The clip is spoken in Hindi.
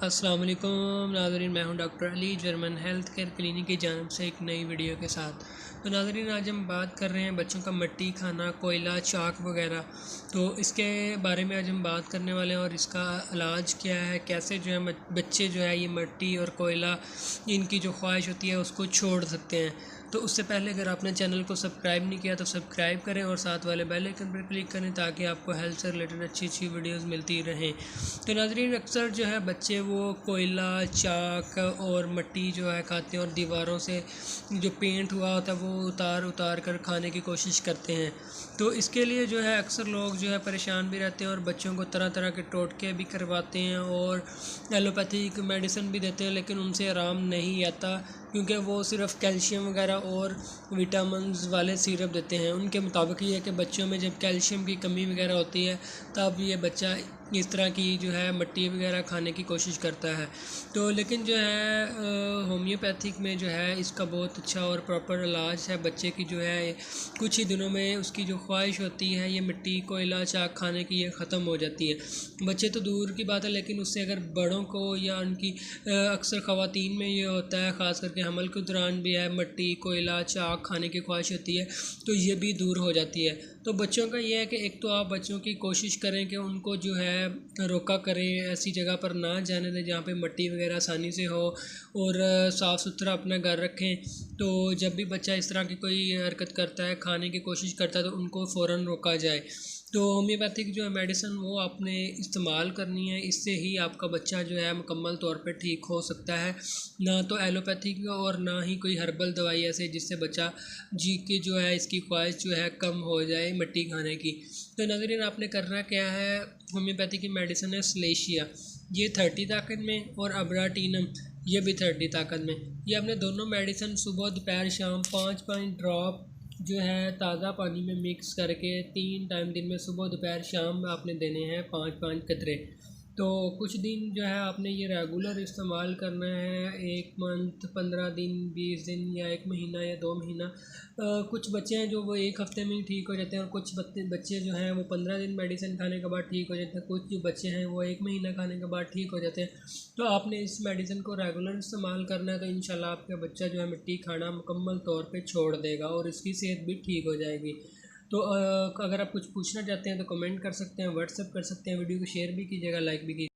अस्सलाम वालेकुम नाज़रीन, मैं हूं doctor Ali German health care clinic की जानब से एक नई वीडियो के साथ। तो नाज़रीन, आज हम बात कर रहे हैं बच्चों का मट्टी खाना, कोयला, चाक वगैरह। तो इसके बारे में आज हम बात करने वाले हैं और इसका इलाज क्या है, कैसे जो है बच्चे जो है ये मट्टी और कोयला इनकी जो ख्वाहिश होती है उसको छोड़ सकते हैं। तो उससे पहले अगर आपने चैनल को सब्सक्राइब नहीं किया तो सब्सक्राइब करें और साथ वाले बेल आइकन पर क्लिक करें ताकि आपको हेल्थ से रिलेटेड अच्छी अच्छी वीडियोस मिलती रहें। तो नाज़रीन, अक्सर जो है बच्चे वो कोयला, चाक और मट्टी जो है खाते हैं और दीवारों से जो पेंट हुआ होता है वो उतार उतार कर खाने की कोशिश करते हैं। तो इसके लिए जो है अक्सर लोग जो है परेशान भी रहते हैं और बच्चों को तरह तरह के टोटके भी करवाते हैं और एलोपैथिक मेडिसिन भी देते हैं, लेकिन उनसे आराम नहीं आता क्योंकि वो सिर्फ कैल्शियम वगैरह और विटामिन्स वाले सिरप देते हैं। उनके मुताबिक ये है कि बच्चों में जब कैल्शियम की कमी वगैरह होती है तब ये बच्चा इस तरह की जो है मट्टी वगैरह खाने की कोशिश करता है। तो लेकिन जो है होम्योपैथिक में जो है इसका बहुत अच्छा और प्रॉपर इलाज है। बच्चे की जो है कुछ ही दिनों में उसकी जो ख्वाहिश होती है ये मिट्टी, कोयला, चाक खाने की, ये ख़त्म हो जाती है। बच्चे तो दूर की बात है, लेकिन उससे अगर बड़ों को या उनकी अक्सर ख़वातीन में ये होता है, ख़ास करके हमल के दौरान भी है मट्टी, कोयला, चाक खाने की ख्वाहिश होती है, तो ये भी दूर हो जाती है। तो बच्चों का ये है कि एक तो आप बच्चों की कोशिश करें कि उनको जो है रोका करें, ऐसी जगह पर ना जाने दें जहाँ पे मट्टी वगैरह आसानी से हो, और साफ़ सुथरा अपना घर रखें। तो जब भी बच्चा इस तरह की कोई हरकत करता है, खाने की कोशिश करता है, तो उनको फ़ौरन रोका जाए। तो होम्योपैथिक जो है मेडिसिन वो आपने इस्तेमाल करनी है, इससे ही आपका बच्चा जो है मुकम्मल तौर पे ठीक हो सकता है। ना तो एलोपैथिक और ना ही कोई हर्बल दवाई ऐसे जिससे बच्चा जी के जो है इसकी ख्वाहिश जो है कम हो जाए मट्टी खाने की। तो नाज़रीन, आपने करना क्या है, होम्योपैथी की मेडिसिन है सलेशिया, ये 30 ताकत में, और अब्राटीनम ये भी 30 ताकत में। ये आपने दोनों मेडिसिन सुबह दोपहर शाम 5-5 ड्रॉप जो है ताज़ा पानी में मिक्स करके 3 टाइम दिन में सुबह दोपहर शाम आपने देने हैं 5-5 कतरे। तो कुछ दिन जो है आपने ये रेगुलर इस्तेमाल करना है, 1 मंथ, 15 दिन, 20 दिन या 1 महीना या 2 महीना। कुछ बच्चे हैं जो वो 1 हफ़्ते में ही ठीक हो जाते हैं और कुछ बच्चे जो हैं वो 15 दिन मेडिसिन खाने के बाद ठीक हो जाते हैं। कुछ जो बच्चे हैं वो 1 महीना खाने के बाद ठीक हो जाते हैं। तो आपने इस मेडिसिन को रेगुलर इस्तेमाल करना है, तो इंशाल्लाह आपका बच्चा जो है मिट्टी खाना मुकम्मल तौर पे छोड़ देगा और इसकी सेहत भी ठीक हो जाएगी। तो अगर आप कुछ पूछना चाहते हैं तो कमेंट कर सकते हैं, व्हाट्सएप कर सकते हैं, वीडियो को शेयर भी कीजिएगा, लाइक भी कीजिएगा।